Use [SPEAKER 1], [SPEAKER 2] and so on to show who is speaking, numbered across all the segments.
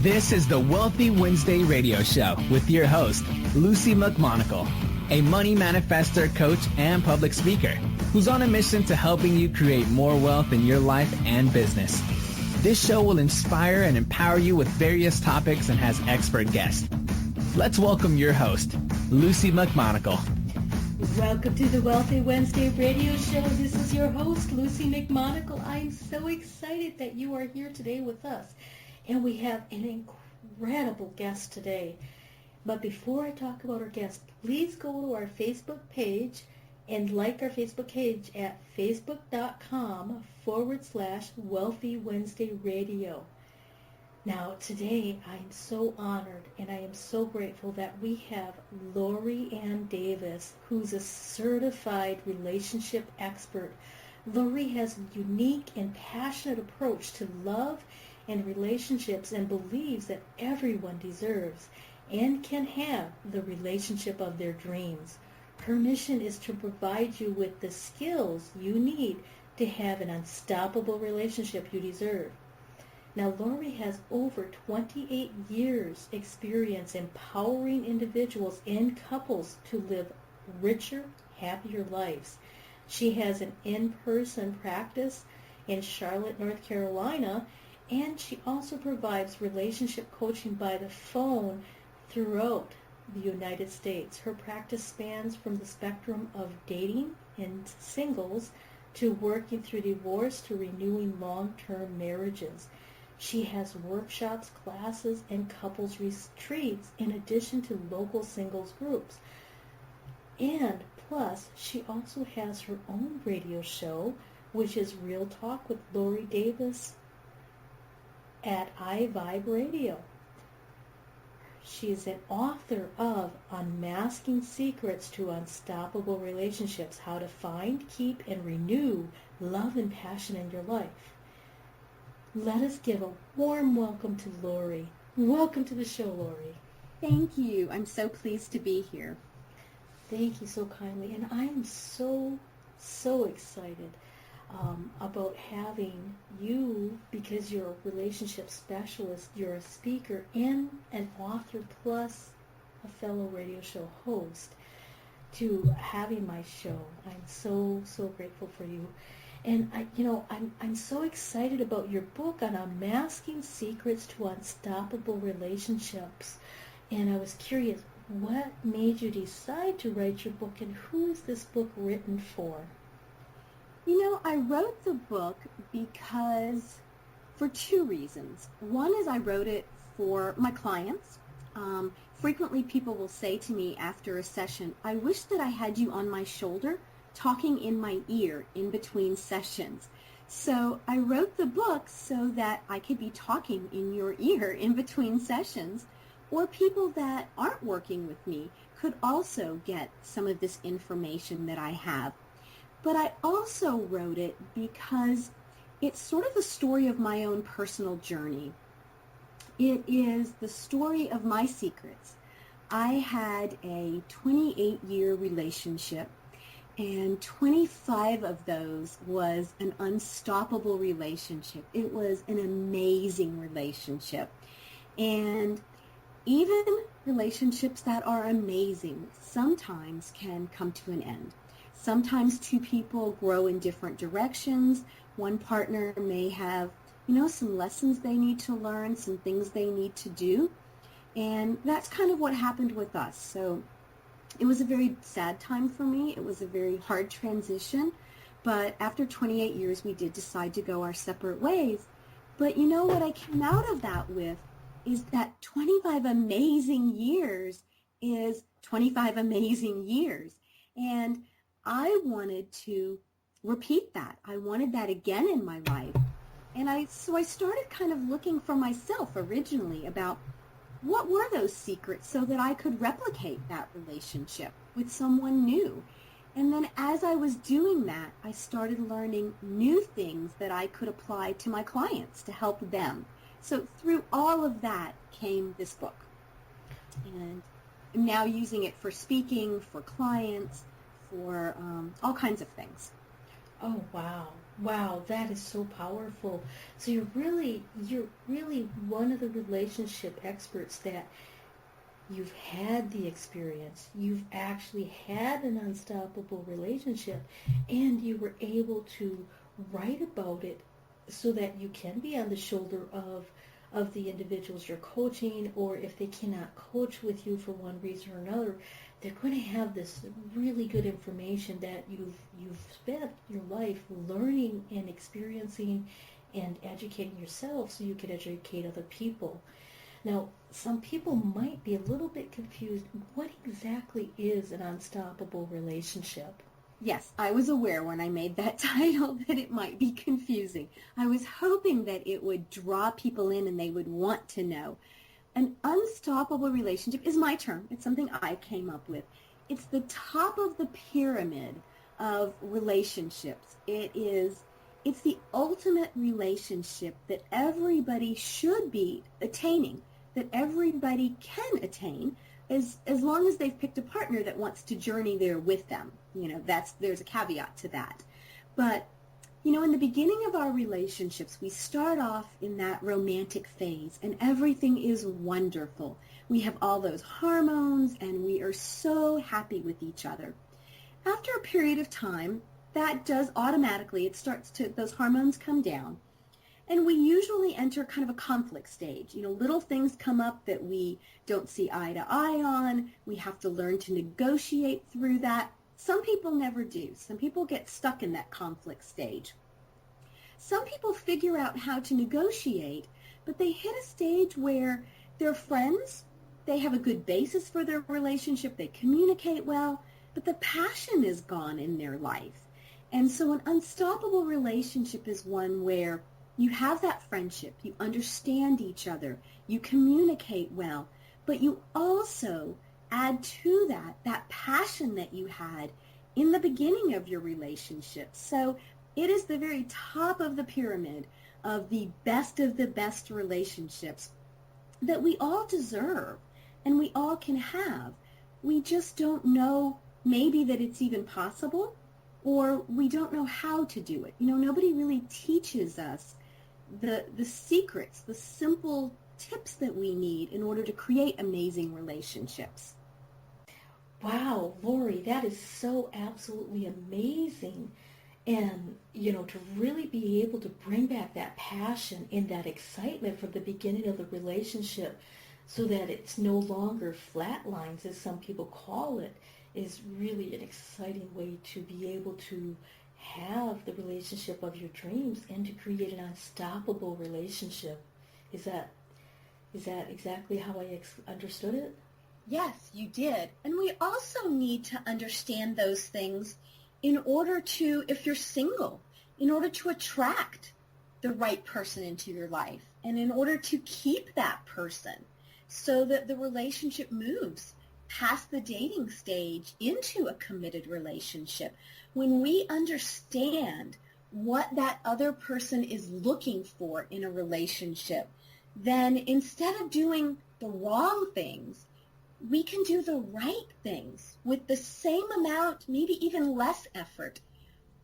[SPEAKER 1] This is the Wealthy Wednesday radio show with your host, Luci McMonagle, a money manifestor, coach, and public speaker who's on a mission to helping you create more wealth in your life and business. This show will inspire and empower you with various topics and has expert guests. Let's welcome your host, Luci McMonagle.
[SPEAKER 2] Welcome to the Wealthy Wednesday radio show. This is your host, Luci McMonagle. I'm so excited that you are here today with us. And we have an incredible guest today. But before I talk about our guest, please go to our Facebook page and like our Facebook page at facebook.com/Wealthy Wednesday Radio. Now, today I'm so honored and I am so grateful that we have Lori Ann Davis, who's a certified relationship expert. Lori has a unique and passionate approach to love and relationships and believes that everyone deserves and can have the relationship of their dreams. Her mission is to provide you with the skills you need to have an unstoppable relationship you deserve. Now, Lori has over 28 years experience empowering individuals and couples to live richer, happier lives. She has an in-person practice in Charlotte, North Carolina, and she also provides relationship coaching by the phone throughout the United States. Her practice spans from the spectrum of dating and singles to working through divorce to renewing long-term marriages. She has workshops, classes, and couples retreats in addition to local singles groups. And plus, she also has her own radio show, which is Real Talk with Lori Davis at iVibe Radio. She is an author of Unmasking Secrets to Unstoppable Relationships, How to Find, Keep, and Renew Love and Passion in Your Life. Let us give a warm welcome to Lori. Welcome to the show, Lori.
[SPEAKER 3] Thank you. I'm so pleased to be here.
[SPEAKER 2] Thank you so kindly. And I am so excited about having you, because you're a relationship specialist, you're a speaker and an author plus a fellow radio show host, to having my show. I'm so grateful for you. And I'm so excited about your book on Unmasking Secrets to Unstoppable Relationships. And I was curious, what made you decide to write your book, and who is this book written for?
[SPEAKER 3] I wrote the book because for two reasons. One is I wrote it for my clients. Frequently people will say to me after a session, I wish that I had you on my shoulder talking in my ear in between sessions. So I wrote the book so that I could be talking in your ear in between sessions, or people that aren't working with me could also get some of this information that I have. But I also wrote it because it's sort of the story of my own personal journey. It is the story of my secrets. I had a 28-year relationship, and 25 of those was an unstoppable relationship. It was an amazing relationship. And even relationships that are amazing sometimes can come to an end. Sometimes two people grow in different directions. One partner may have, some lessons they need to learn, some things they need to do. And that's kind of what happened with us. So it was a very sad time for me. It was a very hard transition. But after 28 years, we did decide to go our separate ways. But what I came out of that with is that 25 amazing years is 25 amazing years. And I wanted to repeat that. I wanted that again in my life. And so I started kind of looking for myself originally about what were those secrets so that I could replicate that relationship with someone new. And then as I was doing that, I started learning new things that I could apply to my clients to help them. So through all of that came this book. And I'm now using it for speaking, for clients, for all kinds of things.
[SPEAKER 2] Oh, wow. Wow, that is so powerful. So you're really one of the relationship experts that you've had the experience. You've actually had an unstoppable relationship, and you were able to write about it so that you can be on the shoulder of the individuals you're coaching, or if they cannot coach with you for one reason or another, they're going to have this really good information that you've spent your life learning and experiencing and educating yourself so you can educate other people. Now, some people might be a little bit confused. What exactly is an unstoppable relationship?
[SPEAKER 3] Yes, I was aware when I made that title that it might be confusing. I was hoping that it would draw people in and they would want to know. An unstoppable relationship is my term. It's something I came up with. It's the top of the pyramid of relationships. It's the ultimate relationship that everybody should be attaining, that everybody can attain, as long as they've picked a partner that wants to journey there with them. There's a caveat to that. But, in the beginning of our relationships, we start off in that romantic phase, and everything is wonderful. We have all those hormones, and we are so happy with each other. After a period of time, that does automatically, those hormones come down. And we usually enter kind of a conflict stage. Little things come up that we don't see eye to eye on. We have to learn to negotiate through that. Some people never do. Some people get stuck in that conflict stage. Some people figure out how to negotiate, but they hit a stage where they're friends. They have a good basis for their relationship. They communicate well, but the passion is gone in their life. And so an unstoppable relationship is one where you have that friendship, you understand each other, you communicate well, but you also add to that passion that you had in the beginning of your relationship. So it is the very top of the pyramid of the best relationships that we all deserve and we all can have. We just don't know maybe that it's even possible, or we don't know how to do it. Nobody really teaches us the secrets, the simple tips that we need in order to create amazing relationships.
[SPEAKER 2] Wow, Lori, that is so absolutely amazing. And, to really be able to bring back that passion and that excitement from the beginning of the relationship so that it's no longer flatlines, as some people call it, is really an exciting way to be able to have the relationship of your dreams and to create an unstoppable relationship. Is that exactly how I understood it?
[SPEAKER 3] Yes, you did. And we also need to understand those things in order to, if you're single, in order to attract the right person into your life and in order to keep that person so that the relationship moves past the dating stage into a committed relationship. When we understand what that other person is looking for in a relationship, then instead of doing the wrong things, we can do the right things with the same amount, maybe even less effort.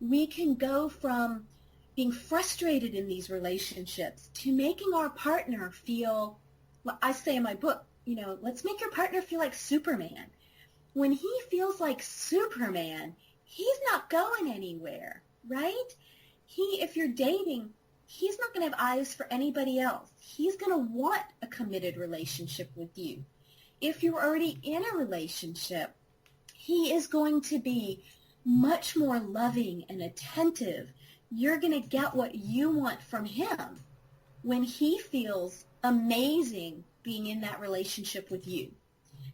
[SPEAKER 3] We can go from being frustrated in these relationships to making our partner feel, well, I say in my book, let's make your partner feel like Superman. When he feels like Superman, he's not going anywhere, right? If you're dating, he's not going to have eyes for anybody else. He's going to want a committed relationship with you. If you're already in a relationship, he is going to be much more loving and attentive. You're going to get what you want from him when he feels amazing being in that relationship with you.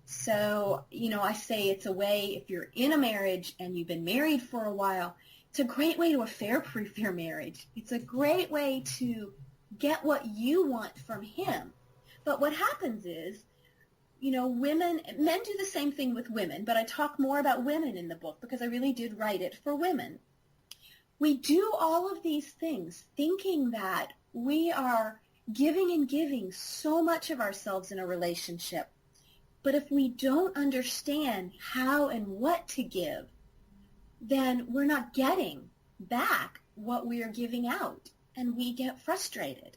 [SPEAKER 3] So, I say it's a way, if you're in a marriage and you've been married for a while, it's a great way to affair-proof your marriage. It's a great way to get what you want from him. But what happens is, men do the same thing with women, but I talk more about women in the book because I really did write it for women. We do all of these things thinking that we are giving and giving so much of ourselves in a relationship. But if we don't understand how and what to give, then we're not getting back what we are giving out, and we get frustrated.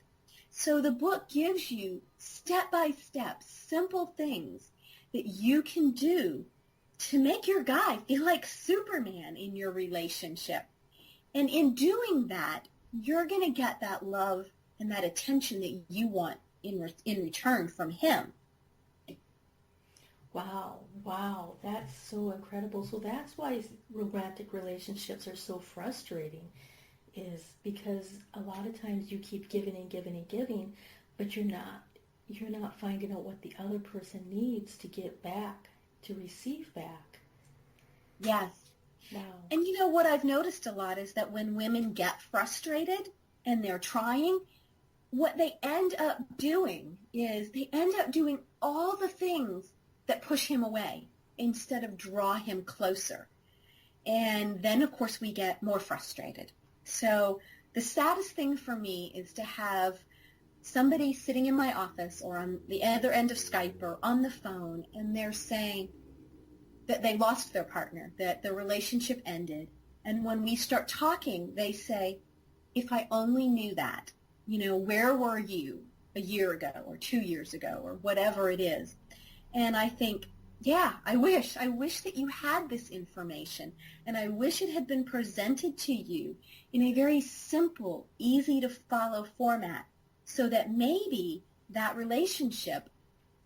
[SPEAKER 3] So the book gives you step-by-step, simple things that you can do to make your guy feel like Superman in your relationship. And in doing that, you're going to get that love and that attention that you want in return from him.
[SPEAKER 2] Wow, that's so incredible. So that's why romantic relationships are so frustrating, is because a lot of times you keep giving and giving and giving, but you're not finding out what the other person needs to get back, to receive back.
[SPEAKER 3] Yes.
[SPEAKER 2] Wow.
[SPEAKER 3] And you know what I've noticed a lot is that when women get frustrated and they're trying, what they end up doing is they end up doing all the things that push him away instead of draw him closer. And then, of course, we get more frustrated. So the saddest thing for me is to have somebody sitting in my office or on the other end of Skype or on the phone, and they're saying that they lost their partner, that the relationship ended. And when we start talking, they say, if I only knew that, where were you a year ago or 2 years ago or whatever it is? And I think, yeah, I wish that you had this information, and I wish it had been presented to you in a very simple, easy to follow format so that maybe that relationship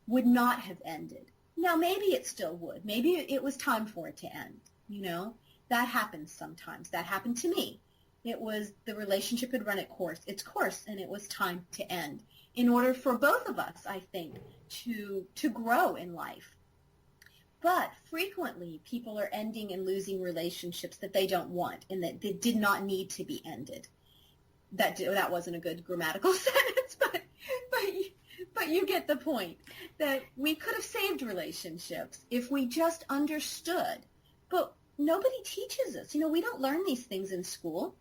[SPEAKER 3] would not have ended. Now, maybe it still would. Maybe it was time for it to end. That happens sometimes. That happened to me. It was the relationship had run its course, and it was time to end in order for both of us, I think, to grow in life. But frequently, people are ending and losing relationships that they don't want and that they did not need to be ended. That wasn't a good grammatical sentence, but you get the point, that we could have saved relationships if we just understood. But nobody teaches us. We don't learn these things in school.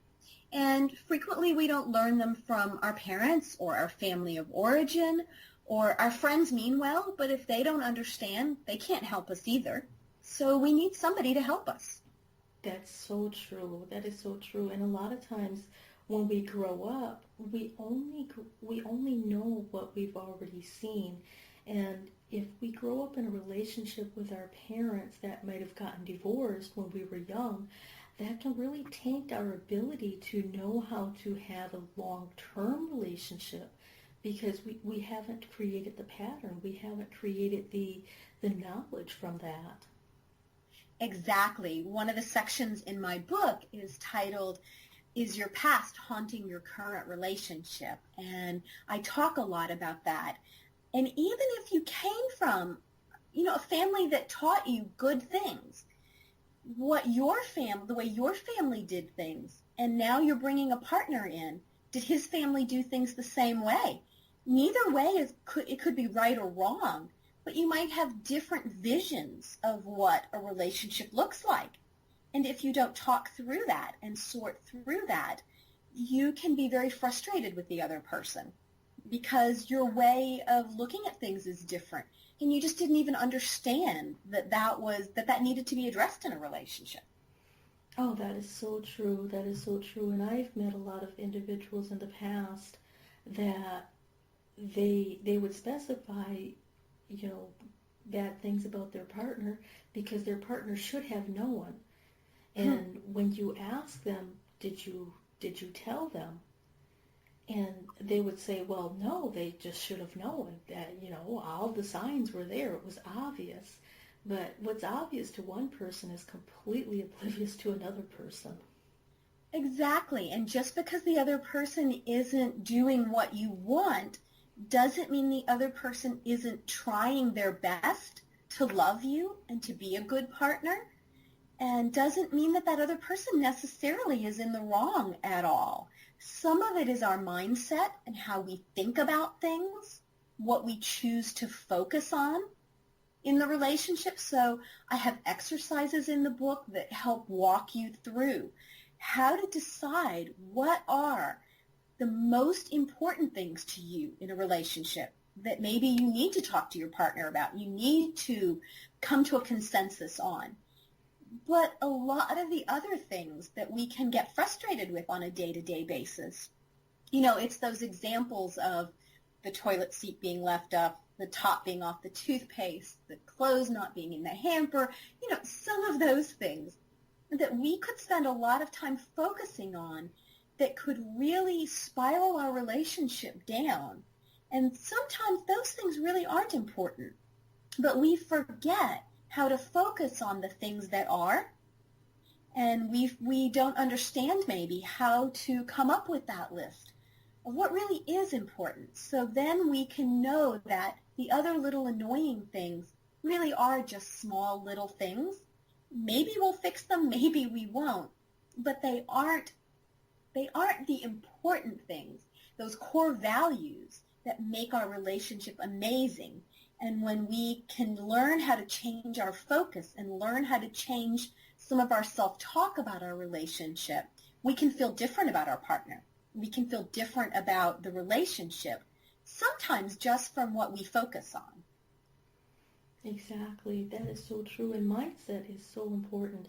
[SPEAKER 3] And frequently we don't learn them from our parents or our family of origin, or our friends mean well, but if they don't understand, they can't help us either. So we need somebody to help us.
[SPEAKER 2] That's so true. That is so true. And a lot of times when we grow up, we only know what we've already seen. And if we grow up in a relationship with our parents that might have gotten divorced when we were young, that can really taint our ability to know how to have a long-term relationship, because we haven't created the pattern. We haven't created the knowledge from that.
[SPEAKER 3] Exactly. One of the sections in my book is titled, Is Your Past Haunting Your Current Relationship? And I talk a lot about that. And even if you came from, a family that taught you good things, the way your family did things, and now you're bringing a partner in, did his family do things the same way? Neither way it could be right or wrong, but you might have different visions of what a relationship looks like. And if you don't talk through that and sort through that, you can be very frustrated with the other person because your way of looking at things is different. And you just didn't even understand that needed to be addressed in a relationship.
[SPEAKER 2] Oh, that is so true. That is so true. And I've met a lot of individuals in the past that they would specify, bad things about their partner because their partner should have known. And when you ask them, did you tell them? And they would say, well, no, they just should have known that, all the signs were there. It was obvious. But what's obvious to one person is completely oblivious to another person.
[SPEAKER 3] Exactly. And just because the other person isn't doing what you want doesn't mean the other person isn't trying their best to love you and to be a good partner, and doesn't mean that other person necessarily is in the wrong at all. Some of it is our mindset and how we think about things, what we choose to focus on in the relationship. So I have exercises in the book that help walk you through how to decide what are the most important things to you in a relationship that maybe you need to talk to your partner about, you need to come to a consensus on. but a lot of the other things that we can get frustrated with on a day-to-day basis. It's those examples of the toilet seat being left up, the top being off the toothpaste, the clothes not being in the hamper, some of those things that we could spend a lot of time focusing on that could really spiral our relationship down. And sometimes those things really aren't important, but we forget how to focus on the things that are, and we don't understand maybe how to come up with that list of what really is important. So then we can know that the other little annoying things really are just small little things. Maybe we'll fix them, maybe we won't, but they aren't the important things, those core values that make our relationship amazing. And when we can learn how to change our focus and learn how to change some of our self-talk about our relationship, we can feel different about our partner. We can feel different about the relationship, sometimes just from what we focus on.
[SPEAKER 2] Exactly. That is so true. And mindset is so important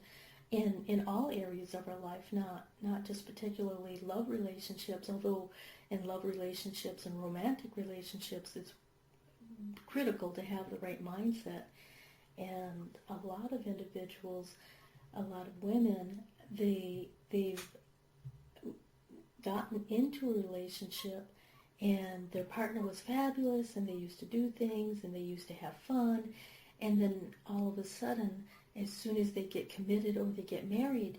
[SPEAKER 2] in all areas of our life, not just particularly love relationships, although in love relationships and romantic relationships, it's critical to have the right mindset. And a lot of individuals, a lot of women, they've gotten into a relationship and their partner was fabulous and they used to do things and they used to have fun, and then all of a sudden, as soon as they get committed or they get married,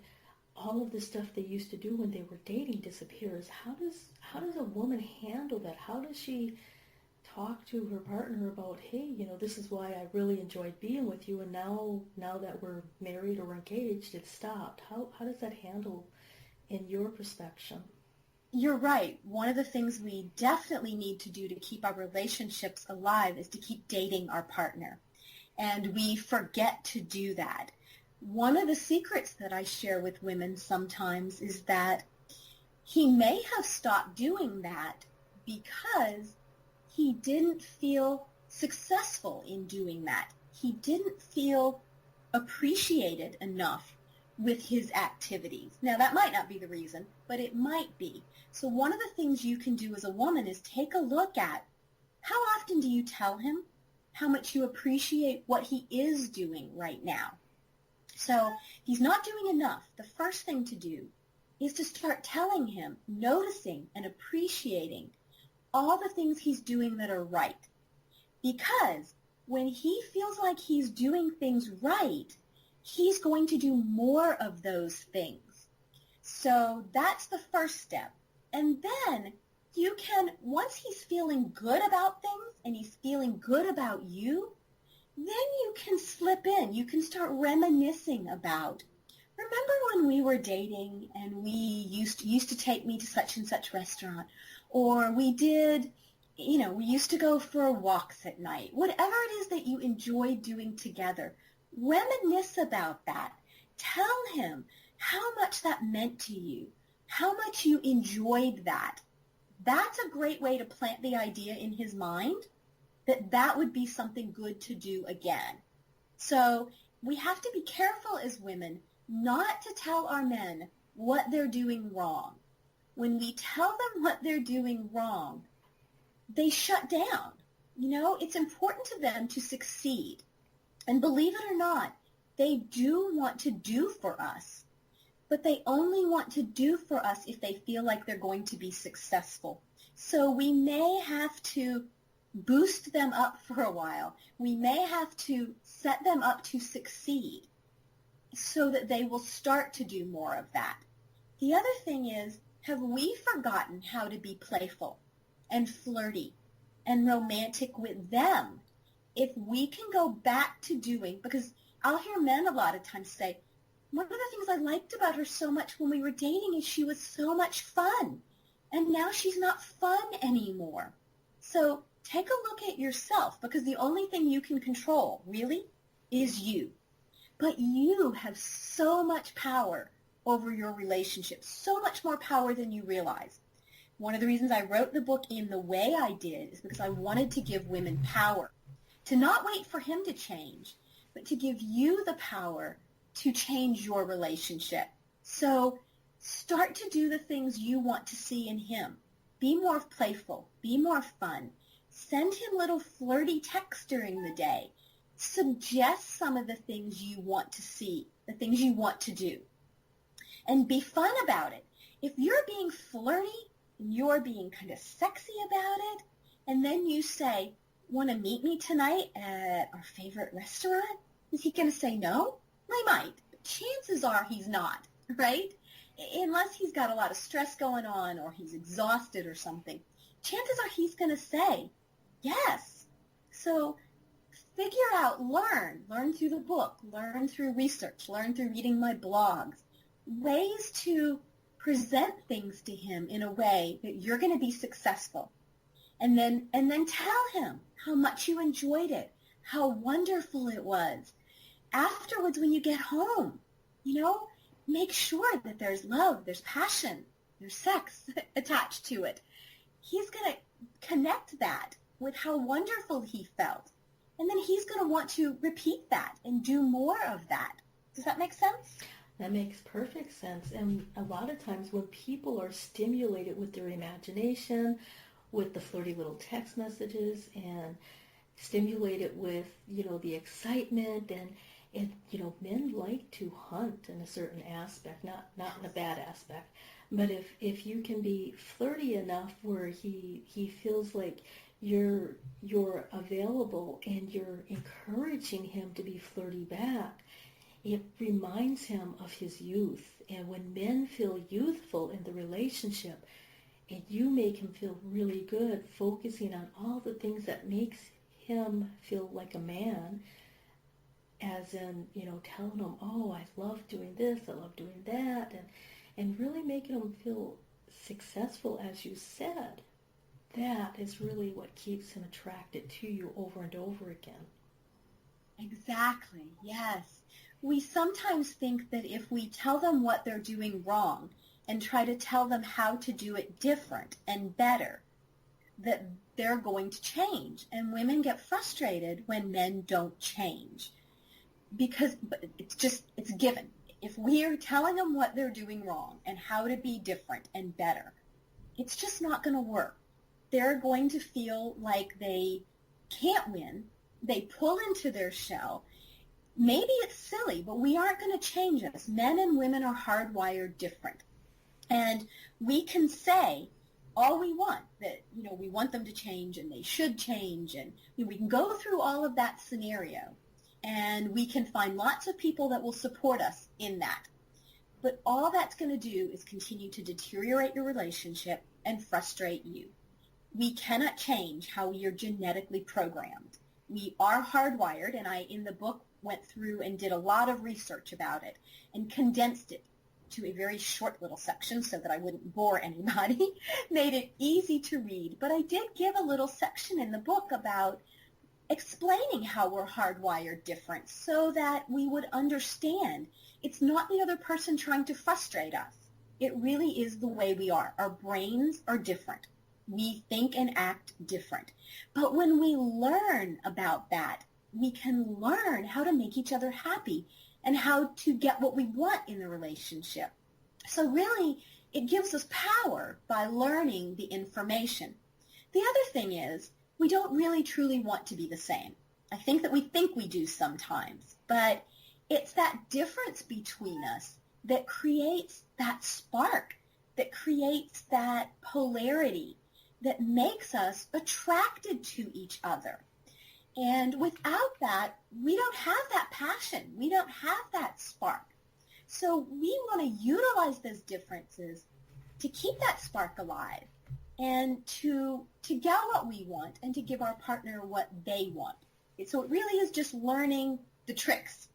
[SPEAKER 2] all of the stuff they used to do when they were dating disappears. How does a woman handle that? How does she talk to her partner about, hey, this is why I really enjoyed being with you, and now that we're married or engaged, it's stopped. How does that handle in your perspective?
[SPEAKER 3] You're right. One of the things we definitely need to do to keep our relationships alive is to keep dating our partner. And we forget to do that. One of the secrets that I share with women sometimes is that he may have stopped doing that because he didn't feel successful in doing that. He didn't feel appreciated enough with his activities. Now, that might not be the reason, but it might be. So one of the things you can do as a woman is take a look at how often do you tell him how much you appreciate what he is doing right now. So he's not doing enough. The first thing to do is to start telling him, noticing and appreciating all the things he's doing that are right. Because when he feels like he's doing things right, he's going to do more of those things. So that's the first step. And then you can, once he's feeling good about things and he's feeling good about you, then you can slip in. You can start reminiscing about, remember when we were dating and we used to take me to such and such restaurant, or we did, we used to go for walks at night. Whatever it is that you enjoy doing together, reminisce about that. Tell him how much that meant to you, how much you enjoyed that. That's a great way to plant the idea in his mind that that would be something good to do again. So we have to be careful as women not to tell our men what they're doing wrong. When we tell them what they're doing wrong, they shut down. It's important to them to succeed. And believe it or not, they do want to do for us. But they only want to do for us if they feel like they're going to be successful. So we may have to boost them up for a while. We may have to set them up to succeed so that they will start to do more of that. The other thing is, have we forgotten how to be playful and flirty and romantic with them? If we can go back to doing, because I'll hear men a lot of times say, one of the things I liked about her so much when we were dating is she was so much fun, and now she's not fun anymore. So take a look at yourself, because the only thing you can control, really, is you. But you have so much power over your relationship, so much more power than you realize. One of the reasons I wrote the book in the way I did is because I wanted to give women power, to not wait for him to change, but to give you the power to change your relationship. So start to do the things you want to see in him. Be more playful. Be more fun. Send him little flirty texts during the day. Suggest some of the things you want to see, the things you want to do. And be fun about it. If you're being flirty and you're being kind of sexy about it, and then you say, want to meet me tonight at our favorite restaurant? Is he going to say no? He might. But chances are he's not, right? Unless he's got a lot of stress going on or he's exhausted or something. Chances are he's going to say yes. So figure out, learn through the book, learn through research, learn through reading my blogs, ways to present things to him in a way that you're going to be successful. And then tell him how much you enjoyed it, how wonderful it was. Afterwards, when you get home, make sure that there's love, there's passion, there's sex attached to it. He's going to connect that with how wonderful he felt. And then he's going to want to repeat that and do more of that. Does that make sense?
[SPEAKER 2] That makes perfect sense. And a lot of times when people are stimulated with their imagination, with the flirty little text messages, and stimulated with, the excitement, and men like to hunt in a certain aspect, not in a bad aspect. But if you can be flirty enough where he feels like you're available and you're encouraging him to be flirty back, it reminds him of his youth. And when men feel youthful in the relationship, and you make him feel really good, focusing on all the things that makes him feel like a man, as in, telling him, oh, I love doing this, I love doing that, and really making him feel successful, as you said. That is really what keeps him attracted to you over and over again.
[SPEAKER 3] Exactly, yes. We sometimes think that if we tell them what they're doing wrong and try to tell them how to do it different and better, that they're going to change. And women get frustrated when men don't change because it's given. If we're telling them what they're doing wrong and how to be different and better, it's just not going to work. They're going to feel like they can't win. They pull into their shell. Maybe it's silly, but we aren't going to change us. Men and women are hardwired different. And we can say all we want, that, we want them to change and they should change. And we can go through all of that scenario, and we can find lots of people that will support us in that. But all that's going to do is continue to deteriorate your relationship and frustrate you. We cannot change how we are genetically programmed. We are hardwired, and I, in the book, went through and did a lot of research about it and condensed it to a very short little section so that I wouldn't bore anybody, made it easy to read. But I did give a little section in the book about explaining how we're hardwired different so that we would understand it's not the other person trying to frustrate us. It really is the way we are. Our brains are different. We think and act different. But when we learn about that, we can learn how to make each other happy and how to get what we want in the relationship. So really, it gives us power by learning the information. The other thing is, we don't really truly want to be the same. I think that we think we do sometimes, but it's that difference between us that creates that spark, that creates that polarity, that makes us attracted to each other. And without that, we don't have that passion. We don't have that spark. So we want to utilize those differences to keep that spark alive and to get what we want and to give our partner what they want. So it really is just learning the tricks.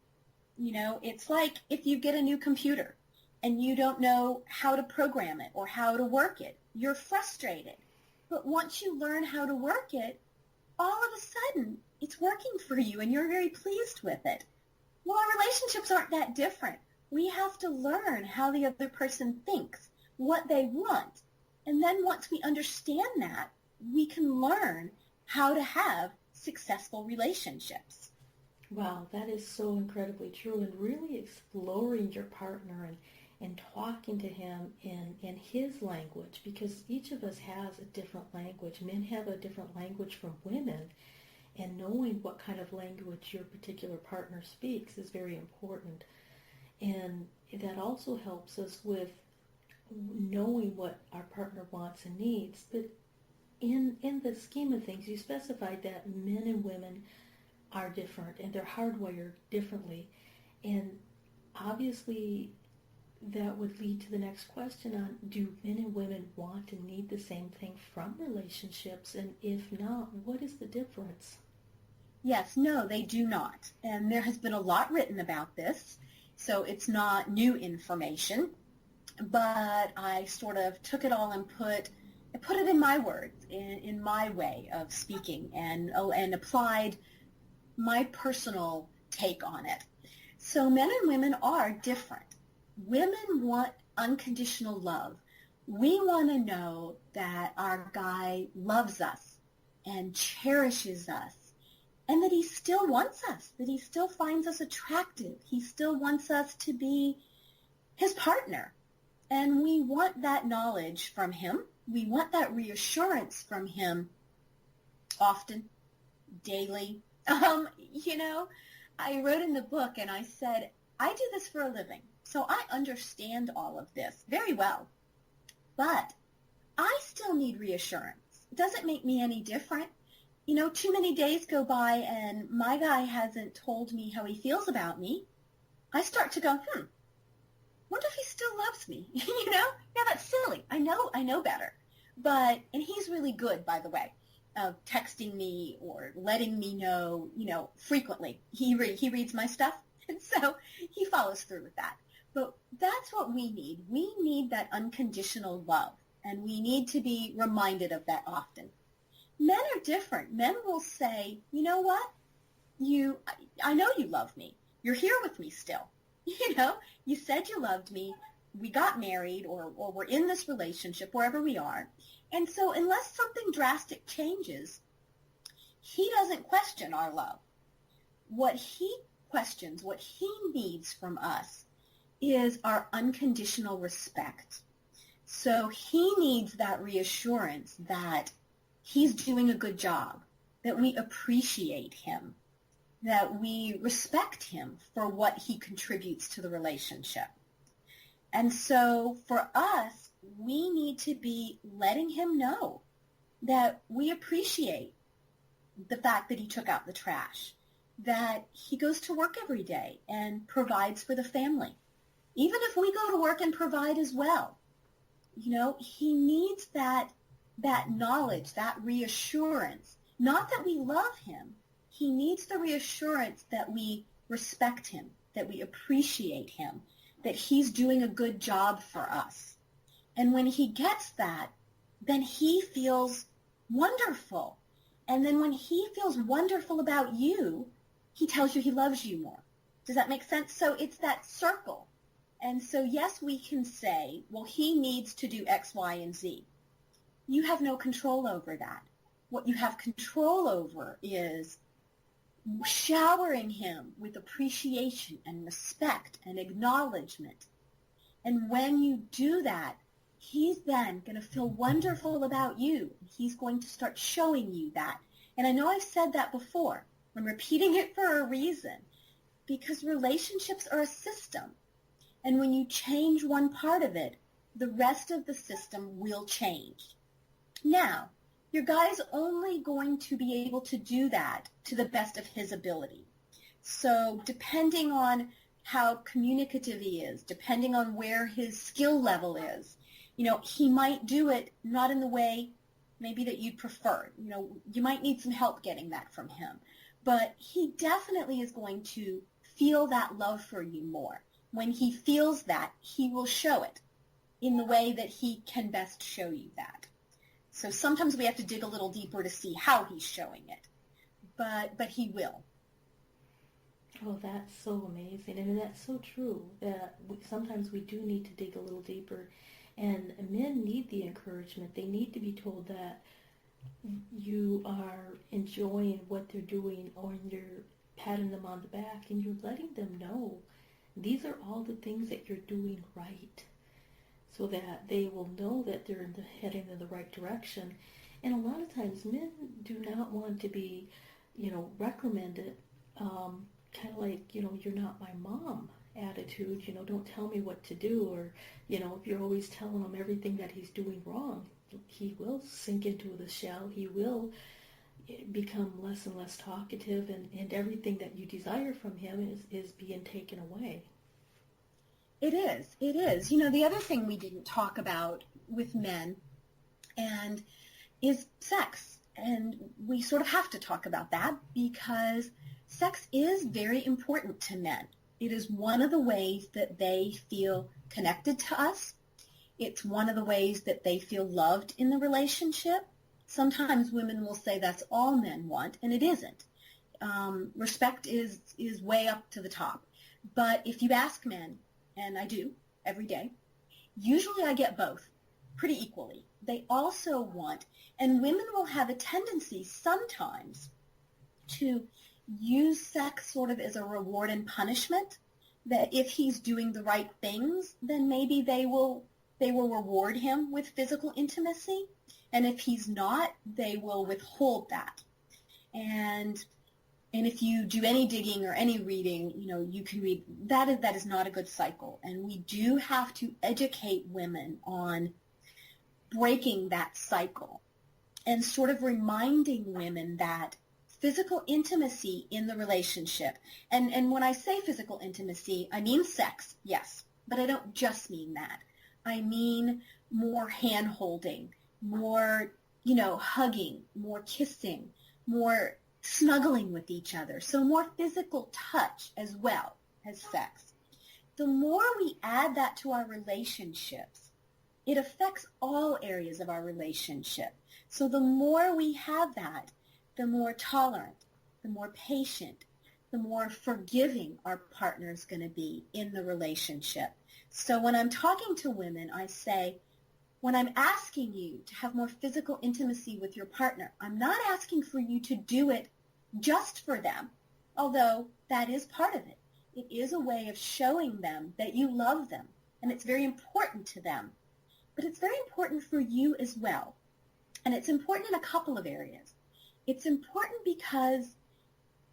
[SPEAKER 3] It's like if you get a new computer and you don't know how to program it or how to work it, you're frustrated. But once you learn how to work it, all of a sudden, it's working for you and you're very pleased with it. Well, our relationships aren't that different. We have to learn how the other person thinks, what they want. And then once we understand that, we can learn how to have successful relationships.
[SPEAKER 2] Wow, that is so incredibly true. And really exploring your partner and talking to him in his language, because each of us has a different language. Men have a different language from women, and knowing what kind of language your particular partner speaks is very important. And that also helps us with knowing what our partner wants and needs. But in the scheme of things, you specified that men and women are different and they're hardwired differently. And obviously that would lead to the next question on, do men and women want and need the same thing from relationships? And if not, what is the difference?
[SPEAKER 3] Yes, no, they do not. And there has been a lot written about this, so it's not new information. But I sort of took it all and put it in my words, in my way of speaking, and applied my personal take on it. So men and women are different. Women want unconditional love. We want to know that our guy loves us and cherishes us, and that he still wants us, that he still finds us attractive. He still wants us to be his partner. And we want that knowledge from him. We want that reassurance from him often, daily. I wrote in the book and I said, I do this for a living, so I understand all of this very well. But I still need reassurance. It doesn't make me any different. Too many days go by and my guy hasn't told me how he feels about me. I start to go, wonder if he still loves me. Yeah, that's silly. I know better. And he's really good, by the way, of texting me or letting me know, frequently. He reads my stuff, and so he follows through with that. But that's what we need. We need that unconditional love, and we need to be reminded of that often. Men are different. Men will say, you know what? I know you love me. You're here with me still. You said you loved me. We got married or we're in this relationship, wherever we are. And so unless something drastic changes, he doesn't question our love. What he questions, what he needs from us is our unconditional respect. So he needs that reassurance that he's doing a good job, that we appreciate him, that we respect him for what he contributes to the relationship. And so for us, we need to be letting him know that we appreciate the fact that he took out the trash, that he goes to work every day and provides for the family. Even if we go to work and provide as well, he needs that knowledge, that reassurance. Not that we love him. He needs the reassurance that we respect him, that we appreciate him, that he's doing a good job for us. And when he gets that, then he feels wonderful. And then when he feels wonderful about you, he tells you he loves you more. Does that make sense? So it's that circle. And so, yes, we can say, well, he needs to do X, Y, and Z. You have no control over that. What you have control over is showering him with appreciation and respect and acknowledgement. And when you do that, he's then going to feel wonderful about you. He's going to start showing you that. And I know I've said that before. I'm repeating it for a reason, because relationships are a system. And when you change one part of it, the rest of the system will change. Now, your guy's only going to be able to do that to the best of his ability. So depending on how communicative he is, depending on where his skill level is, he might do it not in the way maybe that you'd prefer. You might need some help getting that from him. But he definitely is going to feel that love for you more. When he feels that, he will show it in the way that he can best show you that. So sometimes we have to dig a little deeper to see how he's showing it, but he will.
[SPEAKER 2] Oh, that's so amazing. I mean, that's so true that sometimes we do need to dig a little deeper, and men need the encouragement. They need to be told that you are enjoying what they're doing, or patting them on the back, and you're letting them know these are all the things that you're doing right, so that they will know that they're heading in the right direction. And a lot of times men do not want to be, reprimanded, kind of like, you're not my mom attitude, don't tell me what to do, or, if you're always telling him everything that he's doing wrong, he will sink into the shell. He will become less and less talkative, and everything that you desire from him is being taken away.
[SPEAKER 3] It is. It is. The other thing we didn't talk about with men and is sex. And we sort of have to talk about that because sex is very important to men. It is one of the ways that they feel connected to us. It's one of the ways that they feel loved in the relationship. Sometimes women will say that's all men want, and it isn't. Respect is way up to the top. But if you ask men, and I do every day, usually I get both pretty equally. They also want, and women will have a tendency sometimes to use sex sort of as a reward and punishment, that if he's doing the right things, then maybe they will reward him with physical intimacy. And if he's not, they will withhold that. And if you do any digging or any reading, you can read that is not a good cycle. And we do have to educate women on breaking that cycle and sort of reminding women that physical intimacy in the relationship, and when I say physical intimacy, I mean sex, yes, but I don't just mean that. I mean more hand-holding, more, hugging, more kissing, more snuggling with each other. So more physical touch as well as sex. The more we add that to our relationships, it affects all areas of our relationship. So the more we have that, the more tolerant, the more patient, the more forgiving our partner is going to be in the relationship. So when I'm talking to women, I say, when I'm asking you to have more physical intimacy with your partner, I'm not asking for you to do it just for them, although that is part of it. It is a way of showing them that you love them, and it's very important to them. But it's very important for you as well. And it's important in a couple of areas. It's important because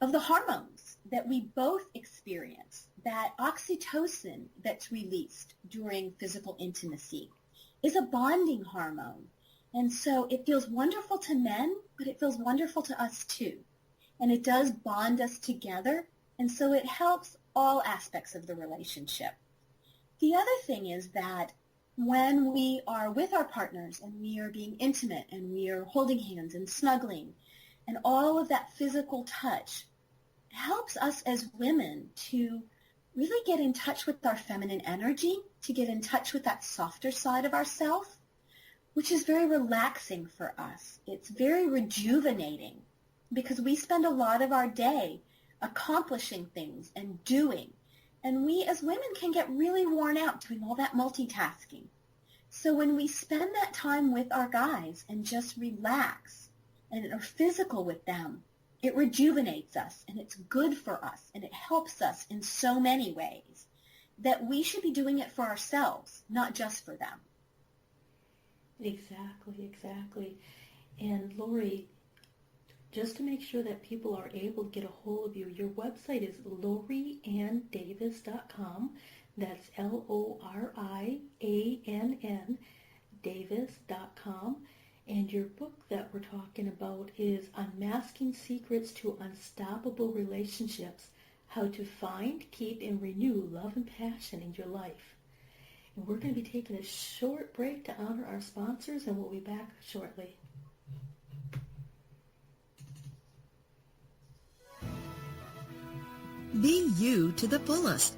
[SPEAKER 3] of the hormones that we both experience, that oxytocin that's released during physical intimacy is a bonding hormone. And so it feels wonderful to men, but it feels wonderful to us too. And it does bond us together, and so it helps all aspects of the relationship. The other thing is that when we are with our partners and we are being intimate and we are holding hands and snuggling and all of that physical touch, it helps us as women to really get in touch with our feminine energy, to get in touch with that softer side of ourselves, which is very relaxing for us. It's very rejuvenating because we spend a lot of our day accomplishing things and doing. And we as women can get really worn out doing all that multitasking. So when we spend that time with our guys and just relax and are physical with them, it rejuvenates us and it's good for us and it helps us in so many ways that we should be doing it for ourselves, not just for them.
[SPEAKER 2] Exactly. And Lori, just to make sure that people are able to get a hold of you, your website is lorianndavis.com. That's LORIANN Davis.com. And your book that we're talking about is Unmasking Secrets to Unstoppable Relationships, How to Find, Keep, and Renew Love and Passion in Your Life. And we're going to be taking a short break to honor our sponsors, and we'll be back shortly.
[SPEAKER 4] Be you to the fullest.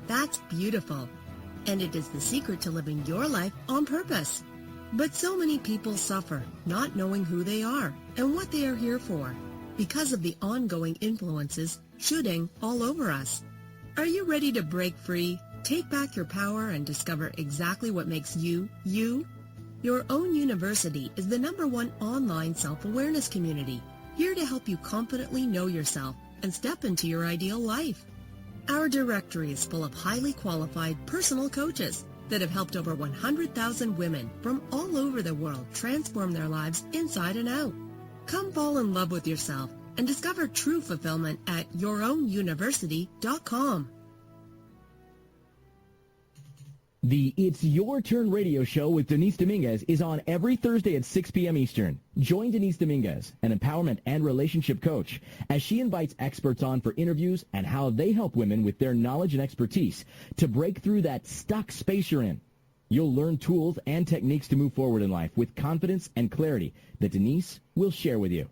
[SPEAKER 4] That's beautiful. And it is the secret to living your life on purpose. But so many people suffer not knowing who they are and what they are here for because of the ongoing influences shooting all over us. Are you ready to break free, take back your power, and discover exactly what makes you, you? Your Own University is the #1 online self-awareness community, here to help you confidently know yourself and step into your ideal life. Our directory is full of highly qualified personal coaches that have helped over 100,000 women from all over the world transform their lives inside and out. Come fall in love with yourself and discover true fulfillment at yourownuniversity.com.
[SPEAKER 5] The It's Your Turn radio show with Denise Dominguez is on every Thursday at 6 p.m. Eastern. Join Denise Dominguez, an empowerment and relationship coach, as she invites experts on for interviews and how they help women with their knowledge and expertise to break through that stuck space you're in. You'll learn tools and techniques to move forward in life with confidence and clarity that Denise will share with you.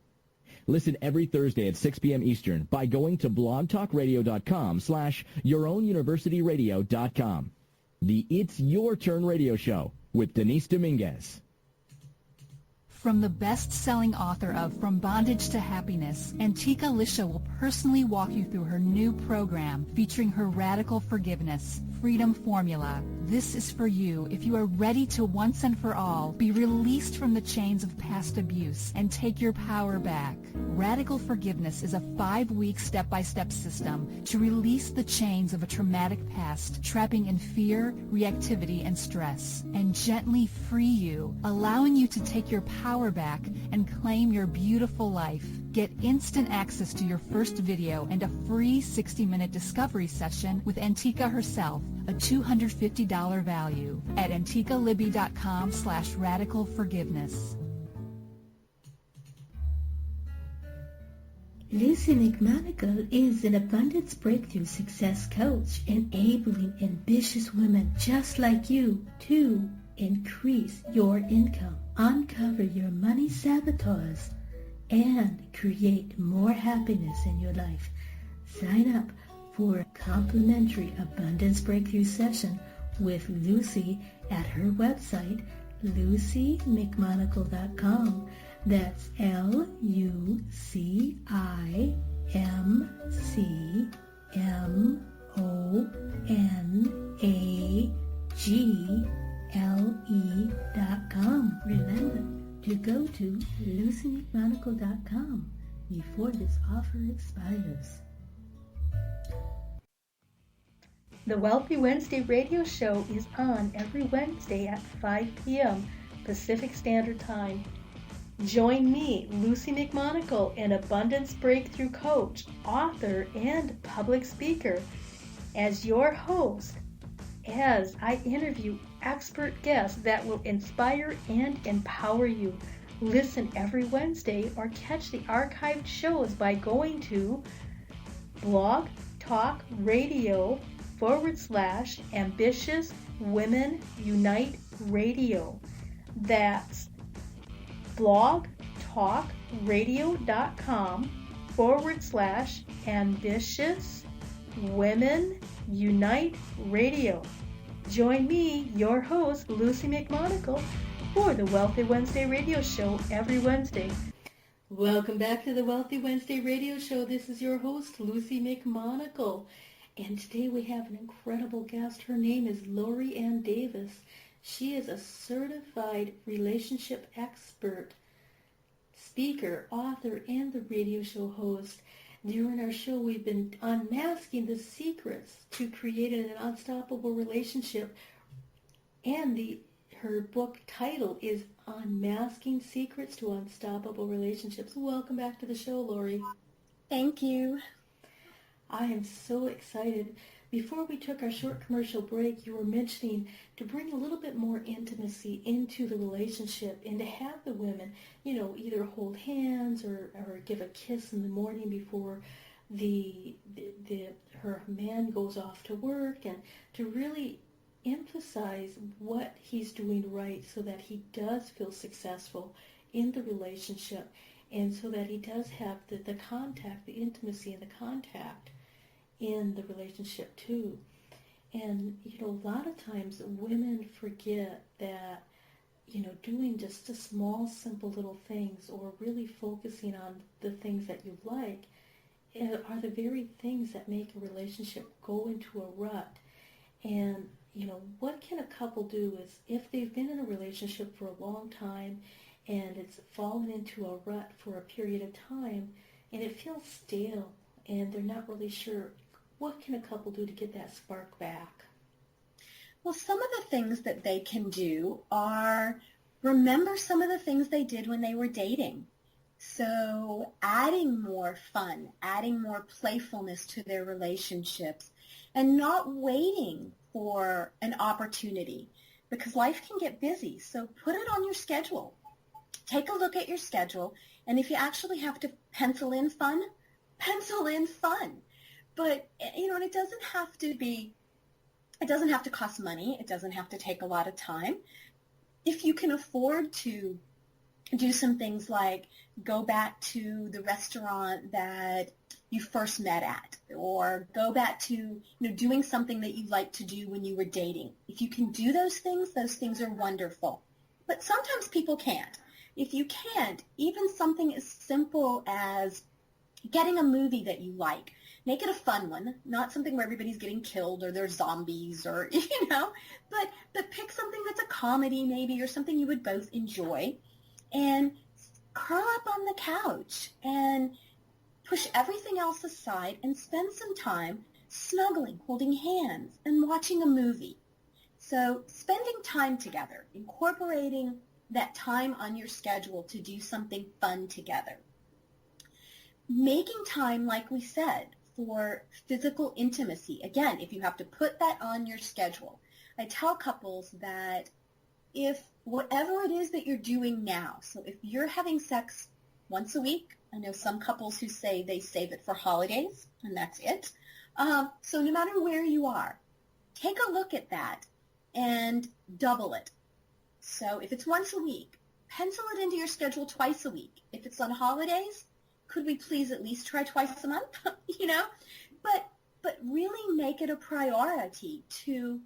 [SPEAKER 5] Listen every Thursday at 6 p.m. Eastern by going to blogtalkradio.com/yourownuniversityradio.com. The It's Your Turn radio show with Denise Dominguez.
[SPEAKER 6] From the best-selling author of From Bondage to Happiness, Antika Lisha will personally walk you through her new program featuring her Radical Forgiveness Freedom Formula. This is for you if you are ready to once and for all be released from the chains of past abuse and take your power back. Radical Forgiveness is a 5-week step-by-step system to release the chains of a traumatic past, trapping in fear, reactivity, and stress, and gently free you, allowing you to take your power back and claim your beautiful life. Get instant access to your first video and a free 60-minute discovery session with Antika herself, a $250 value, at antikalibby.com/radicalforgiveness.
[SPEAKER 2] Luci McMonigle is an abundance breakthrough success coach, enabling ambitious women just like you to increase your income, uncover your money sabotage, and create more happiness in your life. Sign up for a complimentary abundance breakthrough session with Luci at her website, lucimcmonagle.com. That's LuciMcMonagle.com. Remember to go to lucimcmonagle.com before this offer expires. The Wealthy Wednesday radio show is on every Wednesday at 5 p.m. Pacific Standard Time. Join me, Luci McMonigle, an abundance breakthrough coach, author, and public speaker, as your host, as I interview expert guests that will inspire and empower you. Listen every Wednesday or catch the archived shows by going to Blog Talk Radio /Ambitious Women Unite Radio. That's blogtalkradio.com /Ambitious Women Unite Radio. Join me, your host, Luci McMonigle, for the Wealthy Wednesday radio show every Wednesday. Welcome back to the Wealthy Wednesday radio show. This is your host, Luci McMonigle. And today we have an incredible guest. Her name is Lori Ann Davis. She is a certified relationship expert, speaker, author, and the radio show host. During our show, we've been unmasking the secrets to creating an unstoppable relationship. And her book title is Unmasking Secrets to Unstoppable Relationships. Welcome back to the show, Lori.
[SPEAKER 3] Thank you.
[SPEAKER 2] I am so excited. Before we took our short commercial break, you were mentioning to bring a little bit more intimacy into the relationship and to have the women, either hold hands or give a kiss in the morning before her man goes off to work, and to really emphasize what he's doing right so that he does feel successful in the relationship, and so that he does have the contact, the intimacy and the contact in the relationship too. And a lot of times women forget that doing just the small simple little things, or really focusing on the things that you like, are the very things that make a relationship go into a rut. And what can a couple do is, if they've been in a relationship for a long time and it's fallen into a rut for a period of time and it feels stale, and they're not really sure. What can a couple do to get that spark back?
[SPEAKER 3] Well, some of the things that they can do are remember some of the things they did when they were dating. So adding more fun, adding more playfulness to their relationships, and not waiting for an opportunity, because life can get busy. So put it on your schedule. Take a look at your schedule, and if you actually have to pencil in fun, pencil in fun. But, and it doesn't have to cost money. It doesn't have to take a lot of time. If you can afford to do some things like go back to the restaurant that you first met at, or go back to doing something that you liked to do when you were dating. If you can do those things are wonderful. But sometimes people can't. If you can't, even something as simple as getting a movie that you like. Make it a fun one, not something where everybody's getting killed or there's zombies or, but pick something that's a comedy maybe, or something you would both enjoy, and curl up on the couch and push everything else aside and spend some time snuggling, holding hands, and watching a movie. So spending time together, incorporating that time on your schedule to do something fun together. Making time, like we said, for physical intimacy. Again, if you have to put that on your schedule. I tell couples that if whatever it is that you're doing now, so if you're having sex once a week, I know some couples who say they save it for holidays, and that's it. So no matter where you are, take a look at that and double it. So if it's once a week, pencil it into your schedule twice a week. If it's on holidays, could we please at least try twice a month? But really make it a priority to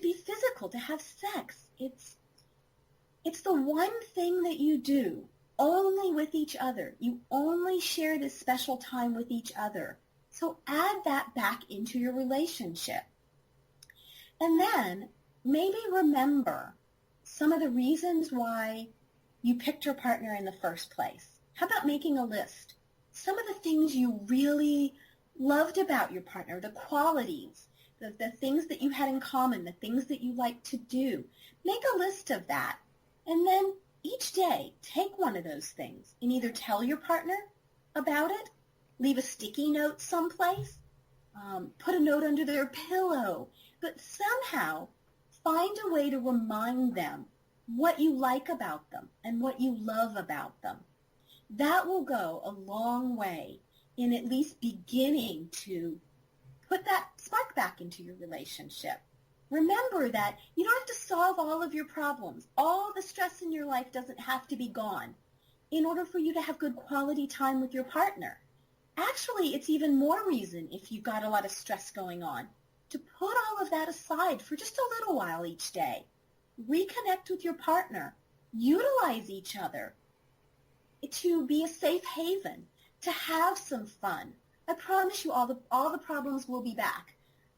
[SPEAKER 3] be physical, to have sex. It's the one thing that you do only with each other. You only share this special time with each other. So add that back into your relationship. And then maybe remember some of the reasons why you picked your partner in the first place. How about making a list? Some of the things you really loved about your partner, the qualities, the things that you had in common, the things that you like to do. Make a list of that. And then each day, take one of those things and either tell your partner about it, leave a sticky note someplace, put a note under their pillow, but somehow find a way to remind them what you like about them and what you love about them. That will go a long way in at least beginning to put that spark back into your relationship. Remember that you don't have to solve all of your problems. All the stress in your life doesn't have to be gone in order for you to have good quality time with your partner. Actually, it's even more reason, if you've got a lot of stress going on, to put all of that aside for just a little while each day. Reconnect with your partner. Utilize each other to be a safe haven, to have some fun. I promise you all the problems will be back.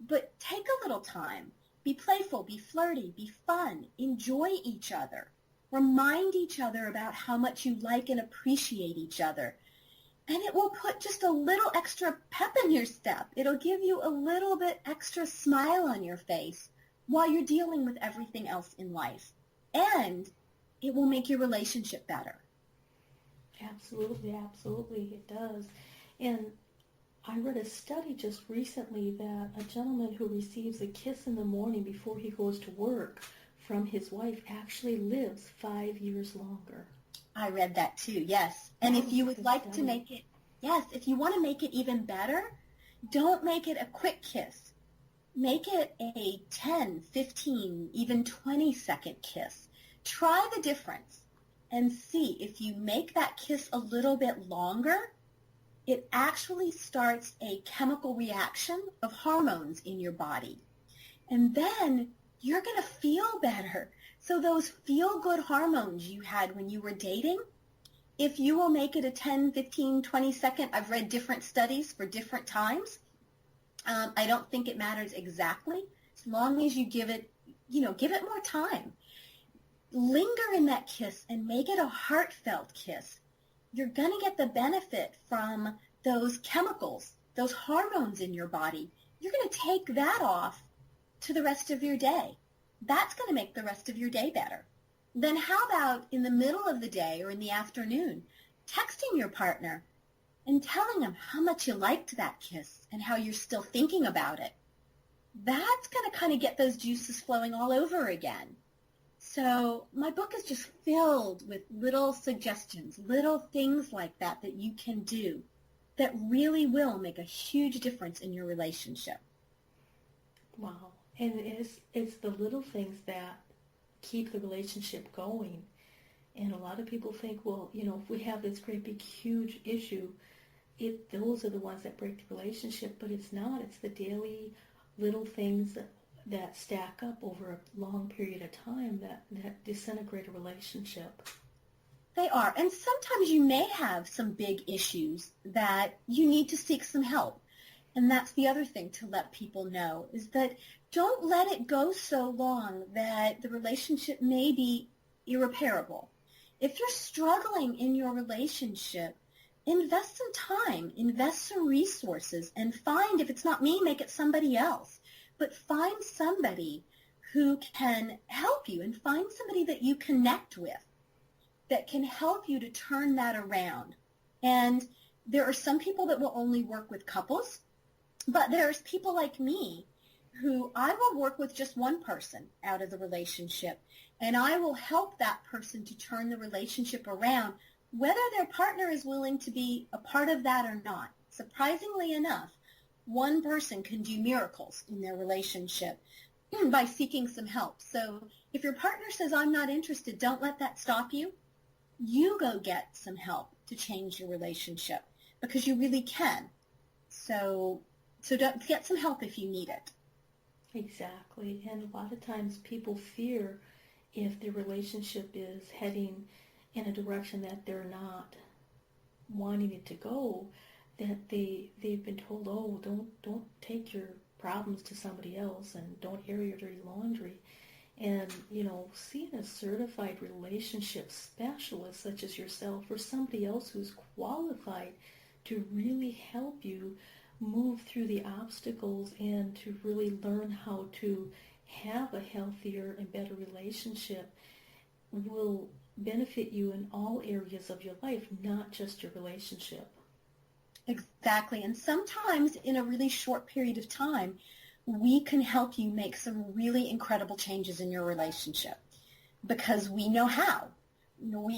[SPEAKER 3] But take a little time. Be playful, be flirty, be fun. Enjoy each other. Remind each other about how much you like and appreciate each other. And it will put just a little extra pep in your step. It'll give you a little bit extra smile on your face while you're dealing with everything else in life. And it will make your relationship better.
[SPEAKER 2] Absolutely, absolutely, it does. And I read a study just recently that a gentleman who receives a kiss in the morning before he goes to work from his wife actually lives 5 years longer.
[SPEAKER 3] I read that too, yes. And if you would like to make it, if you want to make it even better, don't make it a quick kiss. Make it a 10, 15, even 20-second kiss. Try the difference and see if you make that kiss a little bit longer, it actually starts a chemical reaction of hormones in your body. And then you're going to feel better. So those feel-good hormones you had when you were dating, if you will make it a 10, 15, 20-second, I've read different studies for different times. I don't think it matters exactly, as long as you give it more time. Linger in that kiss and make it a heartfelt kiss. You're going to get the benefit from those chemicals, those hormones in your body, you're going to take that off to the rest of your day. That's going to make the rest of your day better. Then how about in the middle of the day or in the afternoon, texting your partner and telling them how much you liked that kiss and how you're still thinking about it? That's going to kind of get those juices flowing all over again. So my book is just filled with little suggestions, little things like that that you can do that really will make a huge difference in your relationship.
[SPEAKER 2] Wow. And it's the little things that keep the relationship going. And a lot of people think, well, if we have this great big huge issue, those are the ones that break the relationship, but it's not. It's the daily little things that stack up over a long period of time that disintegrate a relationship.
[SPEAKER 3] They are. And sometimes you may have some big issues that you need to seek some help. And that's the other thing to let people know, is that don't let it go so long that the relationship may be irreparable. If you're struggling in your relationship, invest some time, invest some resources, and find, if it's not me, make it somebody else. But find somebody who can help you, and find somebody that you connect with that can help you to turn that around. And there are some people that will only work with couples, but there's people like me who I will work with just one person out of the relationship, and I will help that person to turn the relationship around, whether their partner is willing to be a part of that or not. Surprisingly enough, one person can do miracles in their relationship by seeking some help. So if your partner says, I'm not interested, don't let that stop you. You go get some help to change your relationship, because you really can. So don't, get some help if you need it.
[SPEAKER 2] Exactly. And a lot of times people fear, if their relationship is heading in a direction that they're not wanting it to go, that they've been told, oh, don't take your problems to somebody else, and don't air your dirty laundry. And, seeing a certified relationship specialist such as yourself, or somebody else who's qualified to really help you move through the obstacles and to really learn how to have a healthier and better relationship, will benefit you in all areas of your life, not just your relationship.
[SPEAKER 3] Exactly. And sometimes in a really short period of time, we can help you make some really incredible changes in your relationship, because we know how.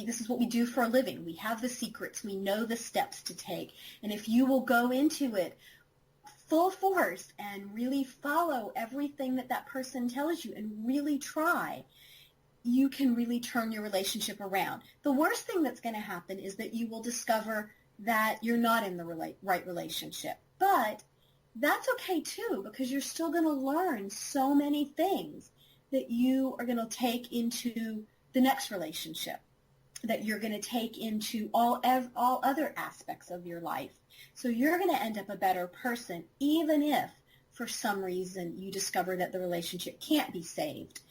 [SPEAKER 3] This is what we do for a living. We have the secrets. We know the steps to take. And if you will go into it full force and really follow everything that person tells you and really try, you can really turn your relationship around. The worst thing that's going to happen is that you will discover that you're not in the right relationship. But that's okay too, because you're still going to learn so many things that you are going to take into the next relationship, that you're going to take into all other aspects of your life. So you're going to end up a better person, even if for some reason you discover that the relationship can't be saved.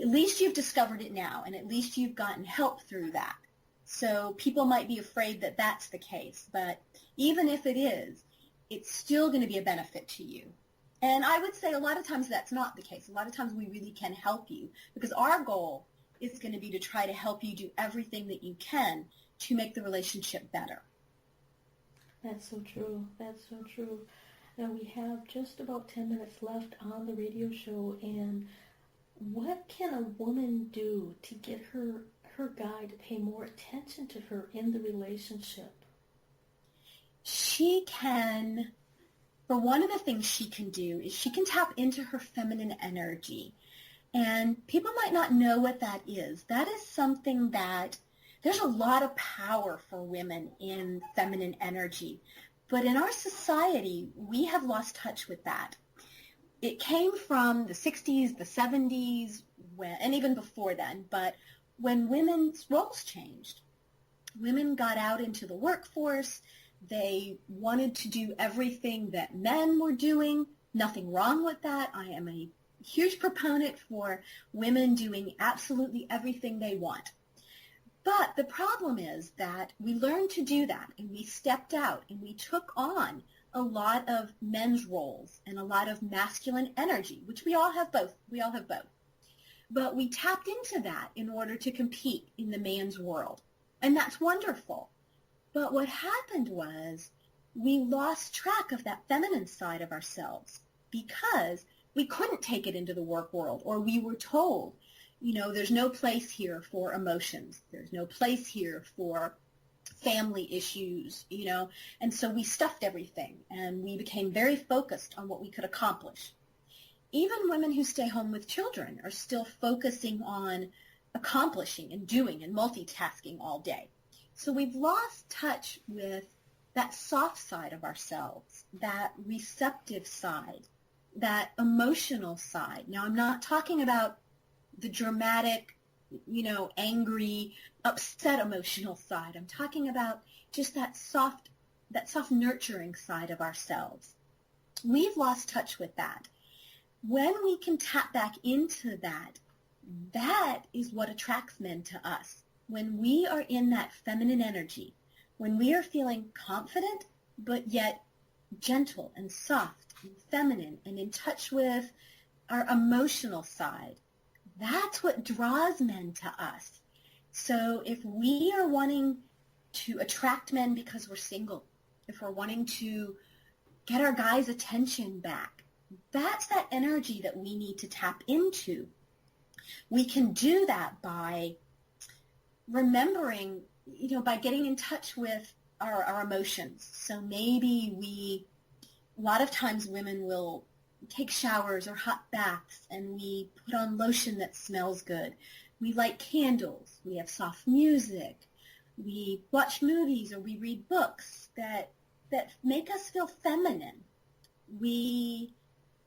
[SPEAKER 3] At least you've discovered it now, and at least you've gotten help through that. So people might be afraid that that's the case, but even if it is, it's still going to be a benefit to you. And I would say a lot of times that's not the case. A lot of times we really can help you, because our goal is going to be to try to help you do everything that you can to make the relationship better.
[SPEAKER 2] That's so true. That's so true. Now we have just about 10 minutes left on the radio show, and what can a woman do to get her guy to pay more attention to her in the relationship?
[SPEAKER 3] She can, for one of the things she can do is she can tap into her feminine energy. And people might not know what that is. That is something that, there's a lot of power for women in feminine energy. But in our society, we have lost touch with that. It came from the 60s, the 70s, and even before then. But when women's roles changed, women got out into the workforce. They wanted to do everything that men were doing. Nothing wrong with that. I am a huge proponent for women doing absolutely everything they want. But the problem is that we learned to do that, and we stepped out, and we took on a lot of men's roles and a lot of masculine energy, which we all have both. We all have both. But we tapped into that in order to compete in the man's world. And that's wonderful. But what happened was we lost track of that feminine side of ourselves because we couldn't take it into the work world, or we were told, there's no place here for emotions. There's no place here for family issues, and so we stuffed everything, and we became very focused on what we could accomplish. Even women who stay home with children are still focusing on accomplishing and doing and multitasking all day. So we've lost touch with that soft side of ourselves, that receptive side, that emotional side. Now, I'm not talking about the dramatic, angry, upset emotional side. I'm talking about just that soft nurturing side of ourselves. We've lost touch with that. When we can tap back into that, that is what attracts men to us. When we are in that feminine energy, when we are feeling confident, but yet gentle and soft and feminine and in touch with our emotional side, that's what draws men to us. So if we are wanting to attract men because we're single, if we're wanting to get our guys' attention back, that's that energy that we need to tap into. We can do that by remembering, by getting in touch with our emotions. So maybe a lot of times women will take showers or hot baths, and we put on lotion that smells good. We light candles. We have soft music. We watch movies or we read books that make us feel feminine.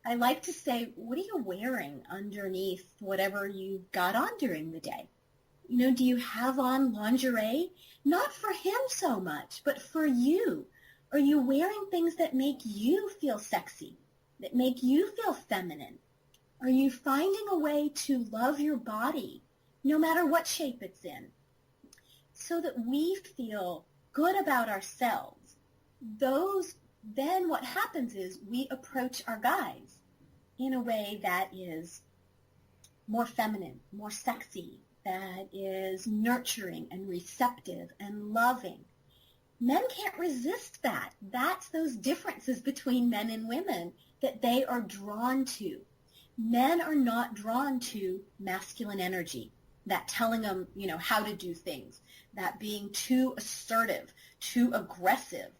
[SPEAKER 3] I like to say, what are you wearing underneath whatever you've got on during the day? Do you have on lingerie? Not for him so much, but for you. Are you wearing things that make you feel sexy, that make you feel feminine? Are you finding a way to love your body, no matter what shape it's in, so that we feel good about ourselves? Then what happens is we approach our guys in a way that is more feminine, more sexy, that is nurturing and receptive and loving. Men can't resist that. That's those differences between men and women that they are drawn to. Men are not drawn to masculine energy, that telling them, how to do things, that being too assertive, too aggressive.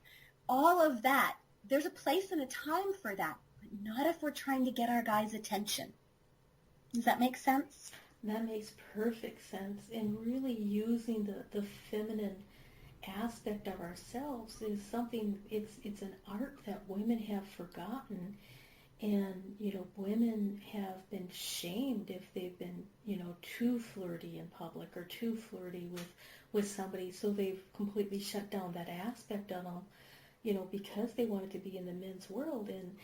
[SPEAKER 3] All of that, there's a place and a time for that, but not if we're trying to get our guys' attention. Does that make sense?
[SPEAKER 2] That makes perfect sense. And really using the feminine aspect of ourselves is something, it's an art that women have forgotten. And, women have been shamed if they've been, too flirty in public or too flirty with somebody. So they've completely shut down that aspect of them, because they wanted to be in the men's world. And,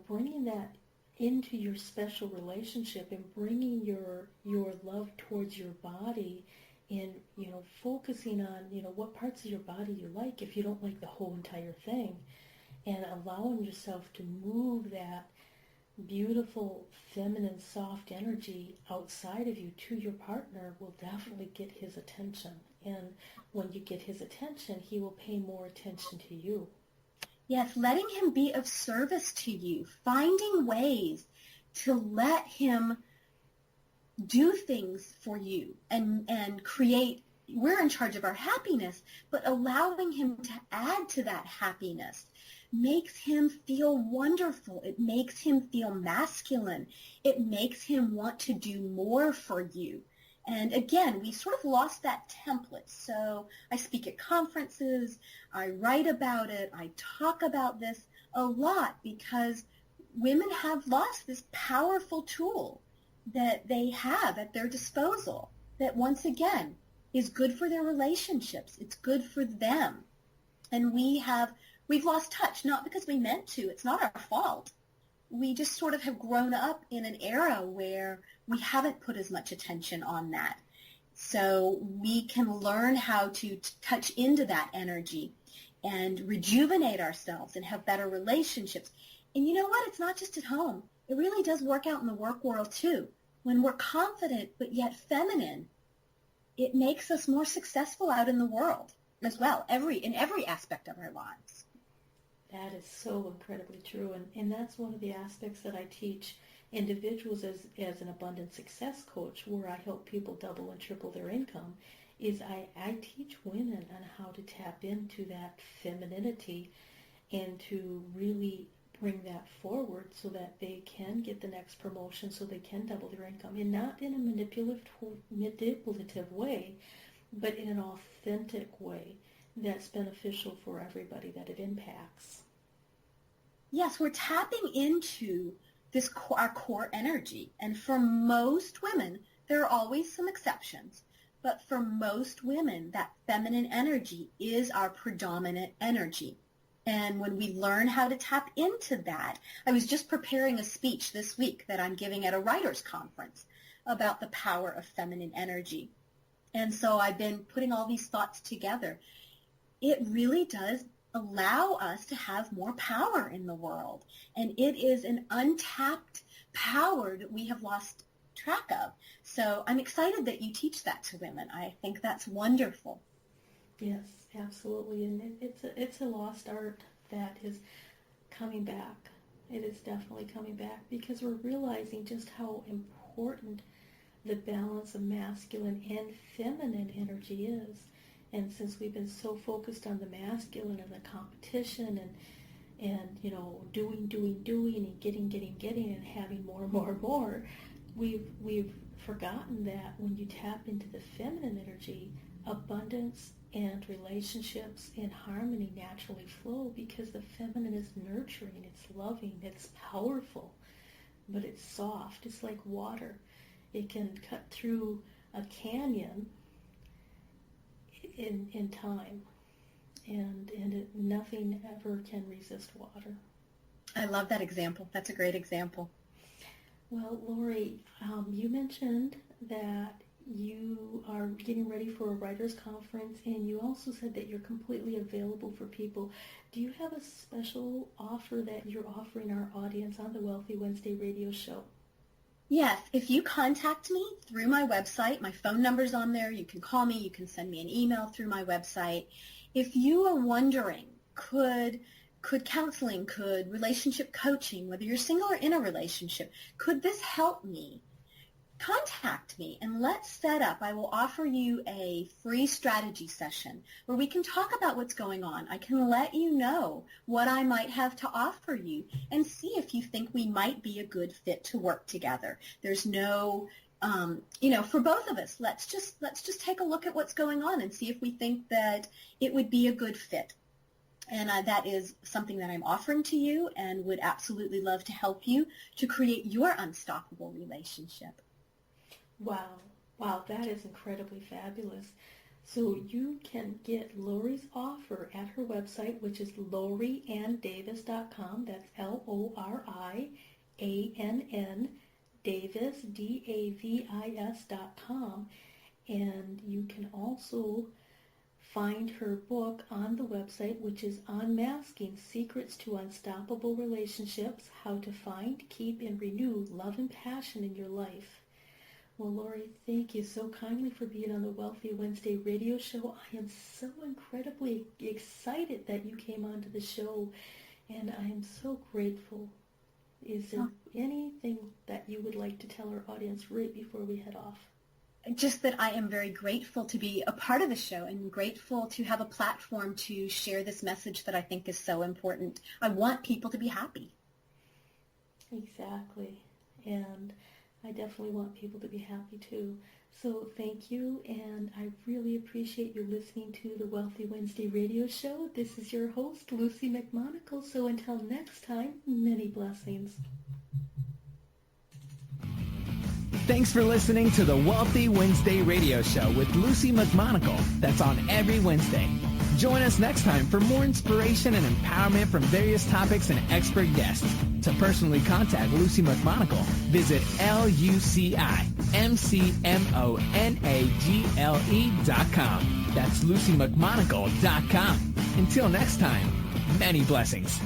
[SPEAKER 2] bringing that into your special relationship and bringing your love towards your body and, focusing on, what parts of your body you like if you don't like the whole entire thing, and allowing yourself to move that beautiful, feminine, soft energy outside of you to your partner will definitely get his attention. And when you get his attention, he will pay more attention to you.
[SPEAKER 3] Yes, letting him be of service to you, finding ways to let him do things for you and create. We're in charge of our happiness, but allowing him to add to that happiness makes him feel wonderful. It makes him feel masculine. It makes him want to do more for you. And again, we sort of lost that template. So I speak at conferences, I write about it, I talk about this a lot because women have lost this powerful tool that they have at their disposal that, once again, is good for their relationships. It's good for them. And we've lost touch, not because we meant to. It's not our fault. We just sort of have grown up in an era where we haven't put as much attention on that. So we can learn how to touch into that energy and rejuvenate ourselves and have better relationships. And you know what? It's not just at home. It really does work out in the work world too. When we're confident but yet feminine, it makes us more successful out in the world as well, in every aspect of our lives.
[SPEAKER 2] That is so incredibly true. And that's one of the aspects that I teach individuals as an abundant success coach, where I help people double and triple their income, is I teach women on how to tap into that femininity and to really bring that forward so that they can get the next promotion, so they can double their income, and not in a manipulative way, but in an authentic way that's beneficial for everybody, that it impacts.
[SPEAKER 3] Yes, we're tapping into this our core energy. And for most women, there are always some exceptions, but for most women, that feminine energy is our predominant energy. And when we learn how to tap into that, I was just preparing a speech this week that I'm giving at a writers' conference about the power of feminine energy. And so I've been putting all these thoughts together. It really does allow us to have more power in the world. And it is an untapped power that we have lost track of. So I'm excited that you teach that to women. I think that's wonderful.
[SPEAKER 2] Yes, absolutely. And it's a lost art that is coming back. It is definitely coming back because we're realizing just how important the balance of masculine and feminine energy is. And since we've been so focused on the masculine and the competition and you know, doing and getting and having more, we've forgotten that when you tap into the feminine energy, abundance and relationships and harmony naturally flow, because the feminine is nurturing, it's loving, it's powerful, but it's soft. It's like water. It can cut through a canyon in time, and nothing ever can resist water.
[SPEAKER 3] I love that example. That's a great example.
[SPEAKER 2] Well, Lori, you mentioned that you are getting ready for a writers' conference, and you also said that you're completely available for people. Do you have a special offer that you're offering our audience on the Wealthy Wednesday radio show?
[SPEAKER 3] Yes, if you contact me through my website, my phone number's on there. You can call me. You can send me an email through my website. If you are wondering, could counseling, could relationship coaching, whether you're single or in a relationship, could this help me? Contact me and let's set up. I will offer you a free strategy session where we can talk about what's going on. I can let you know what I might have to offer you and see if you think we might be a good fit to work together. There's no, for both of us, let's just take a look at what's going on and see if we think that it would be a good fit. And that is something that I'm offering to you and would absolutely love to help you to create your unstoppable relationship.
[SPEAKER 2] Wow, that is incredibly fabulous. So you can get Lori's offer at her website, which is lorianndavis.com. That's LORIANN Davis, DAVIS.com. And you can also find her book on the website, which is Unmasking Secrets to Unstoppable Relationships, How to Find, Keep, and Renew Love and Passion in Your Life. Well, Lori, thank you so kindly for being on the Wealthy Wednesday radio show. I am so incredibly excited that you came onto the show, and I am so grateful. Is there anything that you would like to tell our audience right before we head off?
[SPEAKER 3] Just that I am very grateful to be a part of the show and grateful to have a platform to share this message that I think is so important. I want people to be happy.
[SPEAKER 2] Exactly. And I definitely want people to be happy too. So thank you, and I really appreciate you listening to the Wealthy Wednesday radio show. This is your host, Luci McMonagle. So until next time, many blessings.
[SPEAKER 1] Thanks for listening to the Wealthy Wednesday radio show with Luci McMonagle. That's on every Wednesday. Join us next time for more inspiration and empowerment from various topics and expert guests. To personally contact Luci McMonagle, visit LuciMcMonagle.com. That's LuciMcMonagle.com. Until next time, many blessings.